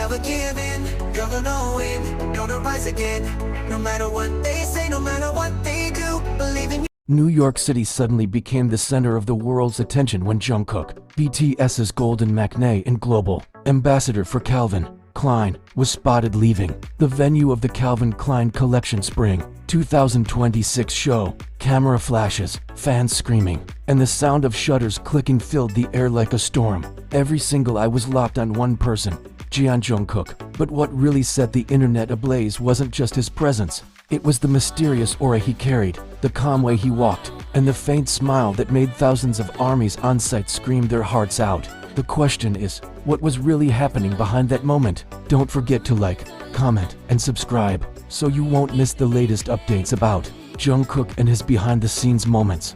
never give in. You're gonna win, gonna rise again. No matter what they say, no matter what they do, believe in you. New York City suddenly became the center of the world's attention when Jungkook, BTS's golden matinee and global ambassador for Calvin Klein, was spotted leaving the venue of the Calvin Klein Collection Spring 2026 show. Camera flashes, fans screaming, and the sound of shutters clicking filled the air like a storm. Every single eye was locked on one person, Jungkook. But what really set the internet ablaze wasn't just his presence. It was the mysterious aura he carried, the calm way he walked, and the faint smile that made thousands of armies on site scream their hearts out. The question is, what was really happening behind that moment? Don't forget to like, comment, and subscribe, so you won't miss the latest updates about Jungkook and his behind-the-scenes moments.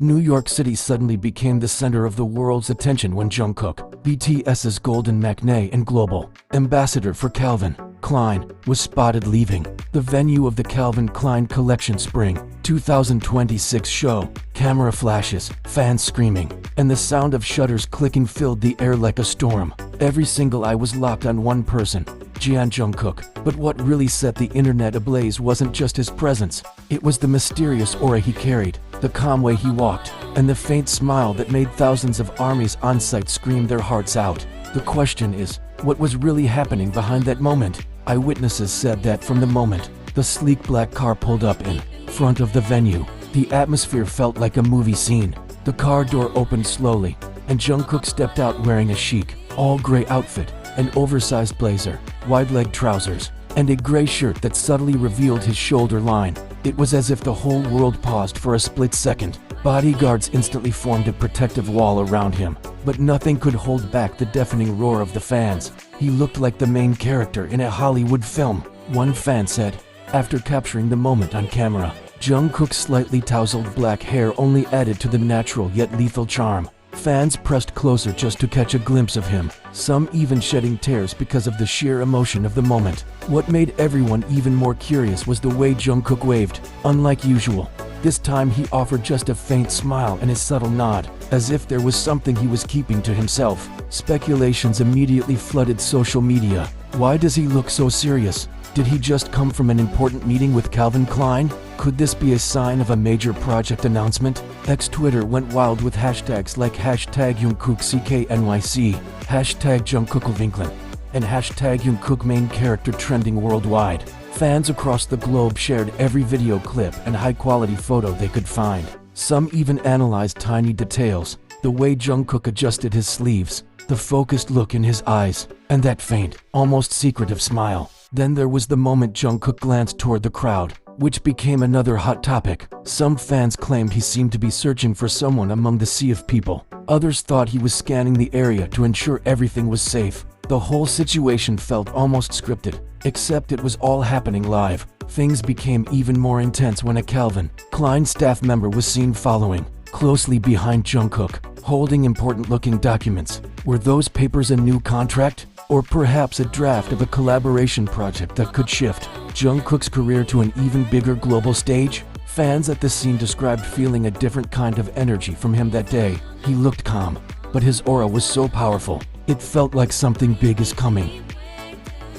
New York City suddenly became the center of the world's attention when Jungkook, BTS's golden matinee and global ambassador for Calvin Klein, was spotted leaving the venue of the Calvin Klein Collection Spring 2026 show. Camera flashes, fans screaming, and the sound of shutters clicking filled the air like a storm. Every single eye was locked on one person, Jungkook. But what really set the internet ablaze wasn't just his presence. It was the mysterious aura he carried, the calm way he walked, and the faint smile that made thousands of armies on site scream their hearts out. The question is, what was really happening behind that moment? Eyewitnesses said that from the moment the sleek black car pulled up in front of the venue, the atmosphere felt like a movie scene. The car door opened slowly, and Jungkook stepped out wearing a chic, all-gray outfit, an oversized blazer, wide-leg trousers, and a gray shirt that subtly revealed his shoulder line. It was as if the whole world paused for a split second. Bodyguards instantly formed a protective wall around him, but nothing could hold back the deafening roar of the fans. He looked like the main character in a Hollywood film, one fan said, after capturing the moment on camera. Jungkook's slightly tousled black hair only added to the natural yet lethal charm. Fans pressed closer just to catch a glimpse of him, some even shedding tears because of the sheer emotion of the moment. What made everyone even more curious was the way Jungkook waved. Unlike usual, this time he offered just a faint smile and a subtle nod, as if there was something he was keeping to himself. Speculations immediately flooded social media. Why does he look so serious? Did he just come from an important meeting with Calvin Klein? Could this be a sign of a major project announcement? Twitter went wild with hashtags like #JungkookCKNYC, #JungkookLvinklin, and #Jungkook main character trending worldwide. Fans across the globe shared every video clip and high-quality photo they could find. Some even analyzed tiny details, the way Jungkook adjusted his sleeves, the focused look in his eyes, and that faint, almost secretive smile. Then there was the moment Jungkook glanced toward the crowd, which became another hot topic. Some fans claimed he seemed to be searching for someone among the sea of people. Others thought he was scanning the area to ensure everything was safe. The whole situation felt almost scripted, except it was all happening live. Things became even more intense when a Calvin Klein staff member was seen following closely behind Jungkook, holding important-looking documents. Were those papers a new contract? Or perhaps a draft of a collaboration project that could shift Jungkook's career to an even bigger global stage? Fans at the scene described feeling a different kind of energy from him that day. He looked calm, but his aura was so powerful, it felt like something big is coming,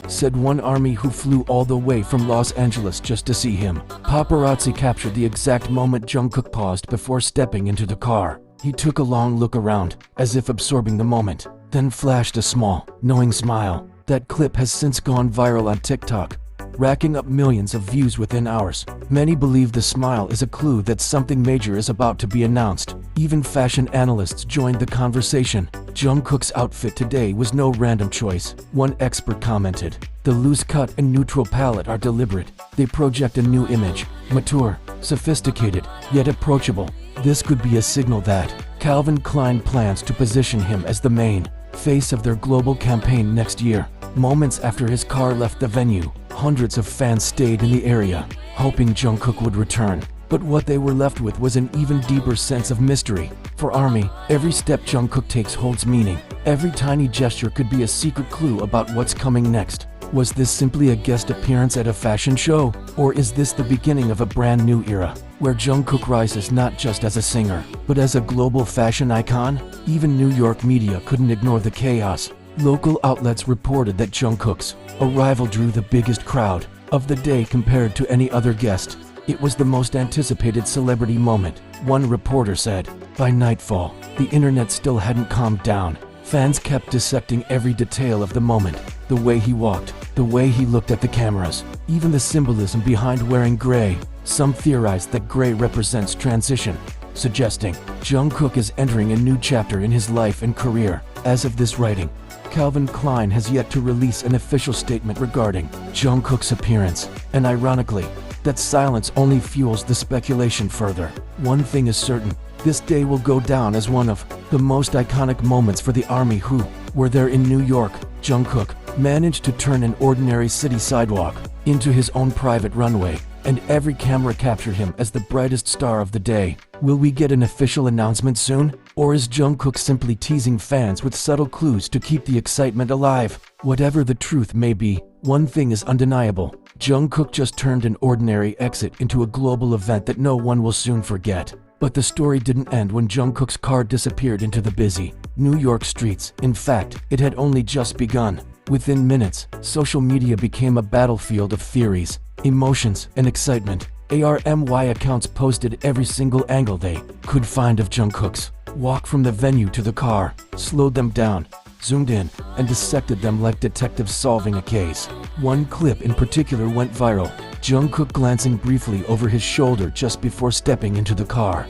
said one army who flew all the way from Los Angeles just to see him. Paparazzi captured the exact moment Jungkook paused before stepping into the car. He took a long look around, as if absorbing the moment, then flashed a small, knowing smile. That clip has since gone viral on TikTok, racking up millions of views within hours. Many believe the smile is a clue that something major is about to be announced. Even fashion analysts joined the conversation. Jungkook's outfit today was no random choice. One expert commented, "The loose cut and neutral palette are deliberate. They project a new image, mature, sophisticated, yet approachable." This could be a signal that Calvin Klein plans to position him as the main face of their global campaign next year. Moments after his car left the venue, hundreds of fans stayed in the area, hoping Jungkook would return. But what they were left with was an even deeper sense of mystery. For ARMY, every step Jungkook takes holds meaning. Every tiny gesture could be a secret clue about what's coming next. Was this simply a guest appearance at a fashion show? Or is this the beginning of a brand new era? where Jungkook rises not just as a singer, but as a global fashion icon. Even New York media couldn't ignore the chaos. Local outlets reported that Jungkook's arrival drew the biggest crowd of the day compared to any other guest. It was the most anticipated celebrity moment, one reporter said. By nightfall, the internet still hadn't calmed down. Fans kept dissecting every detail of the moment. The way he walked, the way he looked at the cameras, even the symbolism behind wearing gray. Some theorized that gray represents transition, suggesting Jungkook is entering a new chapter in his life and career. As of this writing, Calvin Klein has yet to release an official statement regarding Jungkook's appearance, and ironically, that silence only fuels the speculation further. One thing is certain, this day will go down as one of the most iconic moments for the ARMY who were there in New York. Jungkook managed to turn an ordinary city sidewalk into his own private runway, and every camera captured him as the brightest star of the day. Will we get an official announcement soon? Or is Jungkook simply teasing fans with subtle clues to keep the excitement alive? Whatever the truth may be, one thing is undeniable. Jungkook just turned an ordinary exit into a global event that no one will soon forget. But the story didn't end when Jungkook's car disappeared into the busy New York streets. In fact, it had only just begun. Within minutes, social media became a battlefield of theories, emotions, and excitement. ARMY accounts posted every single angle they could find of Jungkook's walk from the venue to the car, slowed them down, zoomed in, and dissected them like detectives solving a case. One clip in particular went viral, Jungkook glancing briefly over his shoulder just before stepping into the car.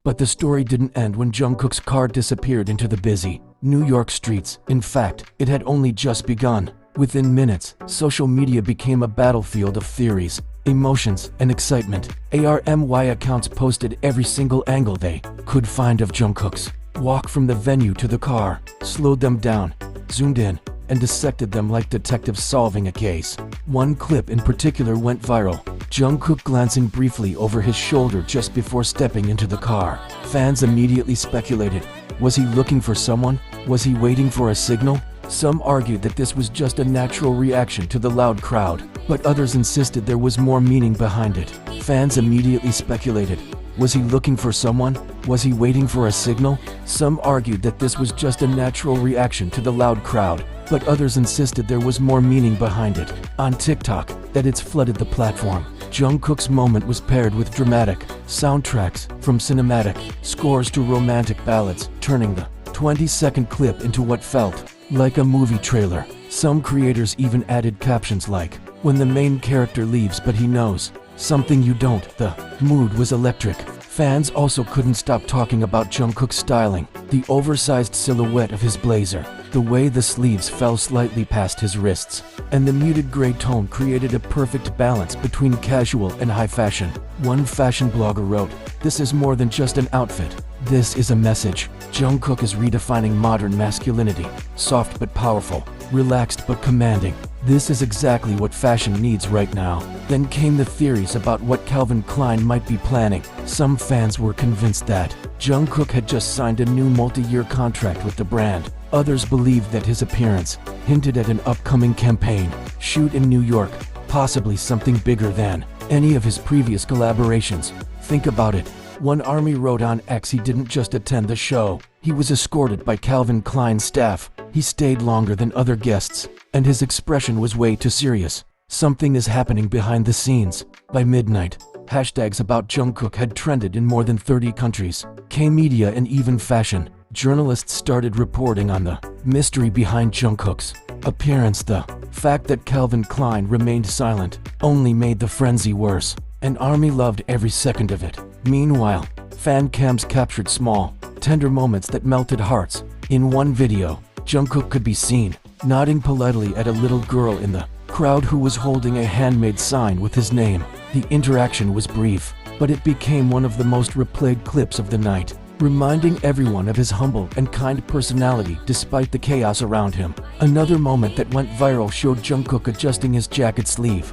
But the story didn't end when Jungkook's car disappeared into the busy New York streets. In fact, it had only just begun. Within minutes, social media became a battlefield of theories, emotions, and excitement. ARMY accounts posted every single angle they could find of Jungkook's walk from the venue to the car, slowed them down, zoomed in, and dissected them like detectives solving a case. One clip in particular went viral, Jungkook glancing briefly over his shoulder just before stepping into the car. Fans immediately speculated, was he looking for someone? Was he waiting for a signal? Some argued that this was just a natural reaction to the loud crowd, but others insisted there was more meaning behind it. Fans immediately speculated, was he looking for someone? Was he waiting for a signal? Some argued that this was just a natural reaction to the loud crowd, but others insisted there was more meaning behind it. On TikTok, that it's flooded the platform. Jungkook's moment was paired with dramatic soundtracks, from cinematic scores to romantic ballads, turning the 20-second clip into what felt like a movie trailer. Some creators even added captions like, when the main character leaves but he knows something you don't. The mood was electric. Fans also couldn't stop talking about Jungkook's styling, the oversized silhouette of his blazer, the way the sleeves fell slightly past his wrists, and the muted gray tone created a perfect balance between casual and high fashion. One fashion blogger wrote, "This is more than just an outfit. This is a message. Jungkook is redefining modern masculinity, soft but powerful, relaxed but commanding. This is exactly what fashion needs right now." Then came the theories about what Calvin Klein might be planning. Some fans were convinced that Jungkook had just signed a new multi-year contract with the brand. Others believed that his appearance hinted at an upcoming campaign, shoot in New York, possibly something bigger than any of his previous collaborations. Think about it. One ARMY wrote on X he didn't just attend the show, he was escorted by Calvin Klein's staff. He stayed longer than other guests, and his expression was way too serious. Something is happening behind the scenes. By midnight, hashtags about Jungkook had trended in more than 30 countries. K-media and even fashion journalists started reporting on the mystery behind Jungkook's appearance. The fact that Calvin Klein remained silent only made the frenzy worse, and ARMY loved every second of it. Meanwhile, fan cams captured small, tender moments that melted hearts. In one video, Jungkook could be seen nodding politely at a little girl in the crowd who was holding a handmade sign with his name. The interaction was brief, but it became one of the most replayed clips of the night, reminding everyone of his humble and kind personality despite the chaos around him. Another moment that went viral showed Jungkook adjusting his jacket sleeve,